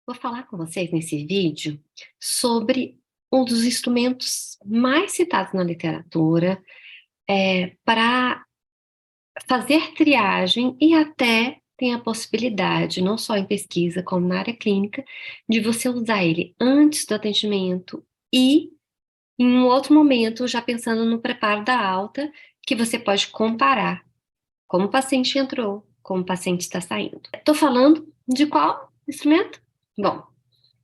Vou falar com vocês nesse vídeo sobre um dos instrumentos mais citados na literatura para fazer triagem e até tem a possibilidade, não só em pesquisa como na área clínica, de você usar ele antes do atendimento e em um outro momento, já pensando no preparo da alta, que você pode comparar como o paciente entrou, como o paciente está saindo. Estou falando de qual instrumento? Bom,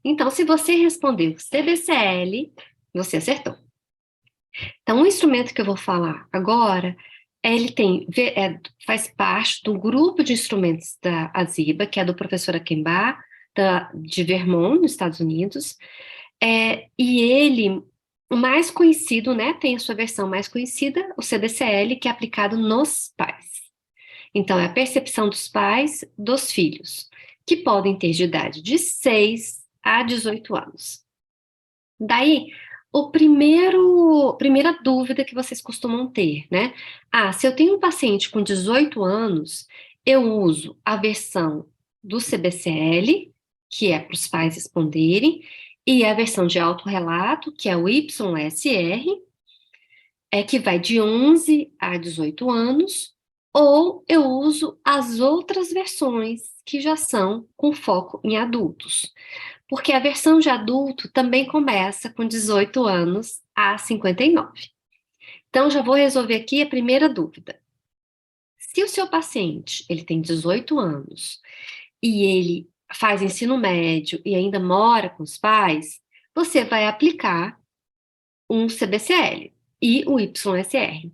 então, se você respondeu CBCL, você acertou. Então, o instrumento que eu vou falar agora, ele faz parte do grupo de instrumentos da AZIBA, que é do professor Akemba, de Vermont, nos Estados Unidos, e ele, o mais conhecido, né, tem a sua versão mais conhecida, o CBCL, que é aplicado nos pais. Então, é a percepção dos pais dos filhos, que podem ter de idade de 6 a 18 anos. Daí, primeira dúvida que vocês costumam ter, né? Se eu tenho um paciente com 18 anos, eu uso a versão do CBCL, que é para os pais responderem, e a versão de autorrelato, que é o YSR, que vai de 11 a 18 anos, ou eu uso as outras versões que já são com foco em adultos. Porque a versão de adulto também começa com 18 anos a 59. Então, já vou resolver aqui a primeira dúvida. Se o seu paciente, ele tem 18 anos e ele faz ensino médio e ainda mora com os pais, você vai aplicar um CBCL e o YSR.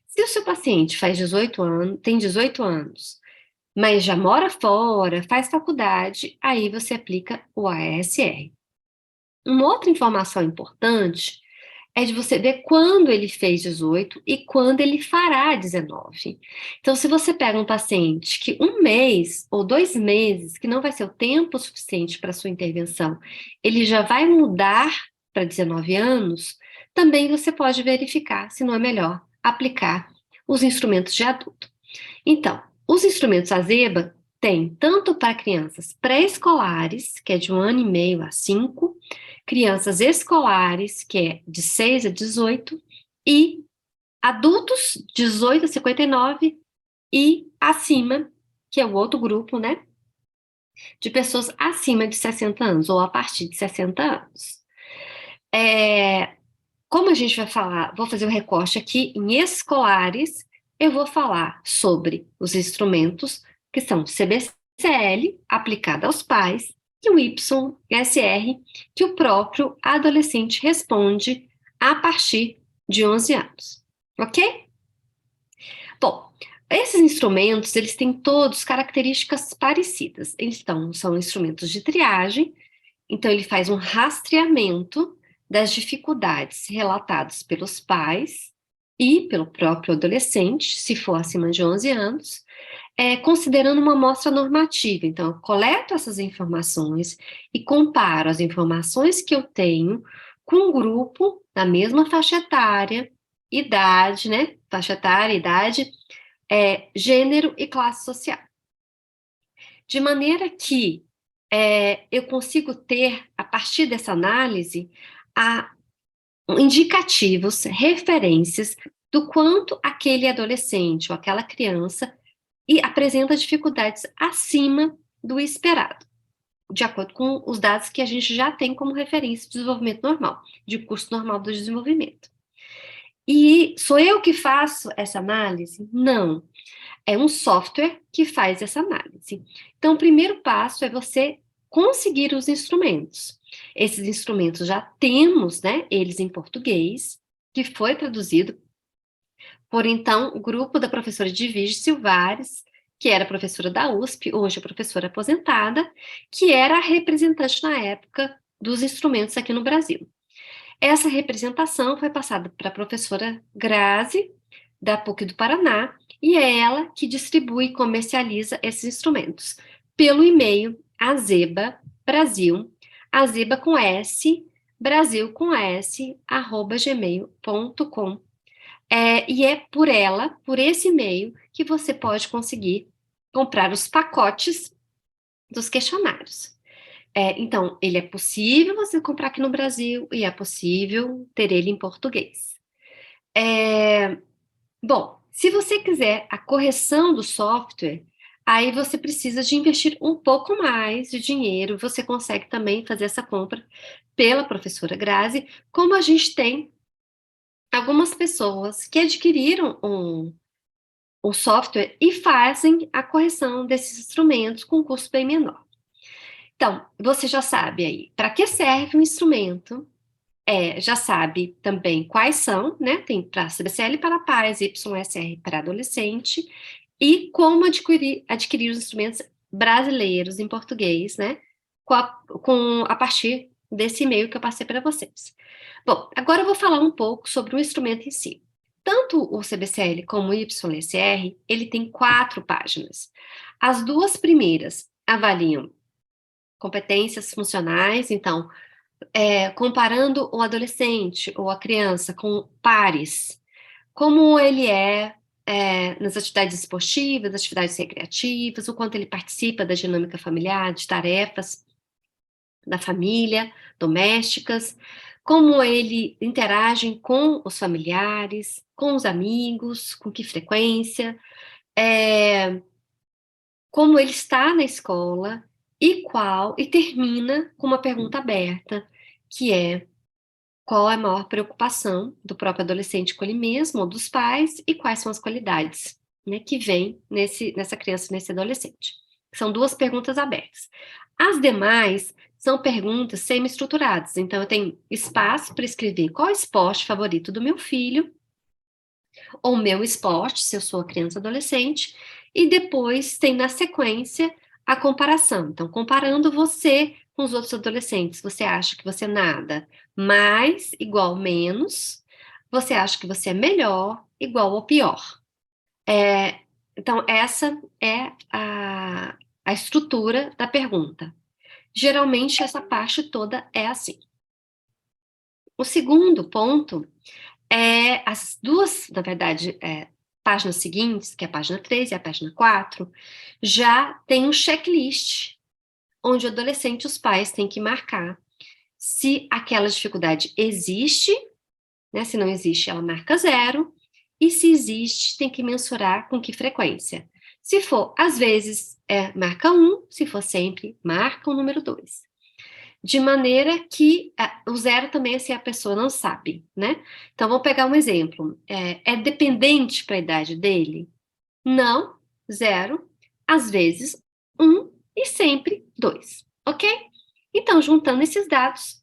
Se o seu paciente faz 18 anos, tem 18 anos, mas já mora fora, faz faculdade, aí você aplica o ASR. Uma outra informação importante é de você ver quando ele fez 18 e quando ele fará 19. Então, se você pega um paciente que um mês ou 2 meses, que não vai ser o tempo suficiente para sua intervenção, ele já vai mudar para 19 anos, também você pode verificar se não é melhor aplicar os instrumentos de adulto. Então, os instrumentos AZEBA têm tanto para crianças pré-escolares, que é de 1 ano e meio a 5, crianças escolares, que é de 6 a 18, e adultos, 18 a 59, e acima, que é o outro grupo, né, de pessoas acima de 60 anos, ou a partir de 60 anos. Como a gente vai falar, vou fazer o recorte aqui em escolares, eu vou falar sobre os instrumentos que são CBCL, aplicado aos pais, e o YSR, que o próprio adolescente responde a partir de 11 anos. Ok? Bom, esses instrumentos, eles têm todos características parecidas. Então, são instrumentos de triagem, então ele faz um rastreamento das dificuldades relatadas pelos pais e pelo próprio adolescente, se for acima de 11 anos, considerando uma amostra normativa. Então, eu coleto essas informações e comparo as informações que eu tenho com um grupo da mesma faixa etária, idade, né? Faixa etária, idade, gênero e classe social. De maneira que eu consigo ter, a partir dessa análise, indicativos, referências do quanto aquele adolescente ou aquela criança apresenta dificuldades acima do esperado, de acordo com os dados que a gente já tem como referência de desenvolvimento normal, de curso normal do desenvolvimento. E sou eu que faço essa análise? Não. É um software que faz essa análise. Então, o primeiro passo é você conseguir os instrumentos. Esses instrumentos já temos, né, eles em português, que foi traduzido por, então, o grupo da professora Divige Silvares, que era professora da USP, hoje é professora aposentada, que era a representante na época dos instrumentos aqui no Brasil. Essa representação foi passada para a professora Grazi, da PUC do Paraná, e é ela que distribui e comercializa esses instrumentos pelo e-mail azeba com S, Brasil com S, @gmail.com. E é por ela, por esse e-mail, que você pode conseguir comprar os pacotes dos questionários. Então, ele é possível você comprar aqui no Brasil e é possível ter ele em português. É, Bom, se você quiser a correção do software, aí você precisa de investir um pouco mais de dinheiro. Você consegue também fazer essa compra pela professora Grazi, como a gente tem algumas pessoas que adquiriram um software e fazem a correção desses instrumentos com um custo bem menor. Então, você já sabe aí para que serve o instrumento, já sabe também quais são, né? Tem para CBCL para pais, YSR para adolescente, e como adquirir os instrumentos brasileiros em português, né? A partir desse e-mail que eu passei para vocês. Bom, agora eu vou falar um pouco sobre o instrumento em si. Tanto o CBCL como o YSR, ele tem 4 páginas. As 2 primeiras avaliam competências funcionais, então, comparando o adolescente ou a criança com pares, como ele nas atividades esportivas, atividades recreativas, o quanto ele participa da dinâmica familiar, de tarefas da família, domésticas, como ele interage com os familiares, com os amigos, com que frequência, é, como ele está na escola e termina com uma pergunta aberta, que é qual é a maior preocupação do próprio adolescente com ele mesmo ou dos pais e quais são as qualidades, né, que vem nessa criança, nesse adolescente. São 2 perguntas abertas. As demais são perguntas semi-estruturadas, então eu tenho espaço para escrever qual é o esporte favorito do meu filho, ou meu esporte, se eu sou criança ou adolescente, e depois tem na sequência a comparação. Então, comparando você com os outros adolescentes, você acha que você nada mais, igual, menos, você acha que você é melhor, igual ou pior. É, então, essa é a estrutura da pergunta. Geralmente, essa parte toda é assim. O segundo ponto as 2, na verdade, páginas seguintes, que é a página 3 e a página 4, já tem um checklist, onde o adolescente e os pais têm que marcar se aquela dificuldade existe, né? Se não existe, ela marca 0, e se existe, tem que mensurar com que frequência. Se for, às vezes, marca 1, se for sempre, marca o número 2. De maneira que o 0 também é se a pessoa não sabe, né? Então, vou pegar um exemplo. É dependente para a idade dele? Não, 0. Às vezes, 1 e sempre 2, ok? Então, juntando esses dados,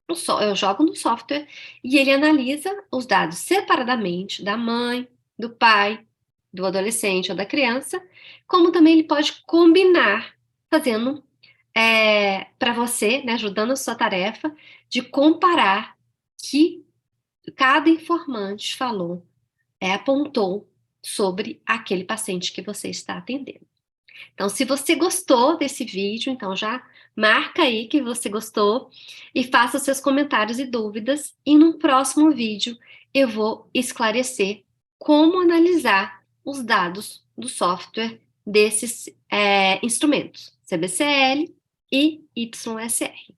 eu jogo no software e ele analisa os dados separadamente da mãe, do pai, do adolescente ou da criança, como também ele pode combinar, fazendo para você, né, ajudando a sua tarefa, de comparar que cada informante falou, apontou sobre aquele paciente que você está atendendo. Então, se você gostou desse vídeo, então já marca aí que você gostou e faça seus comentários e dúvidas. E no próximo vídeo eu vou esclarecer como analisar os dados do software desses instrumentos, CBCL e YSR.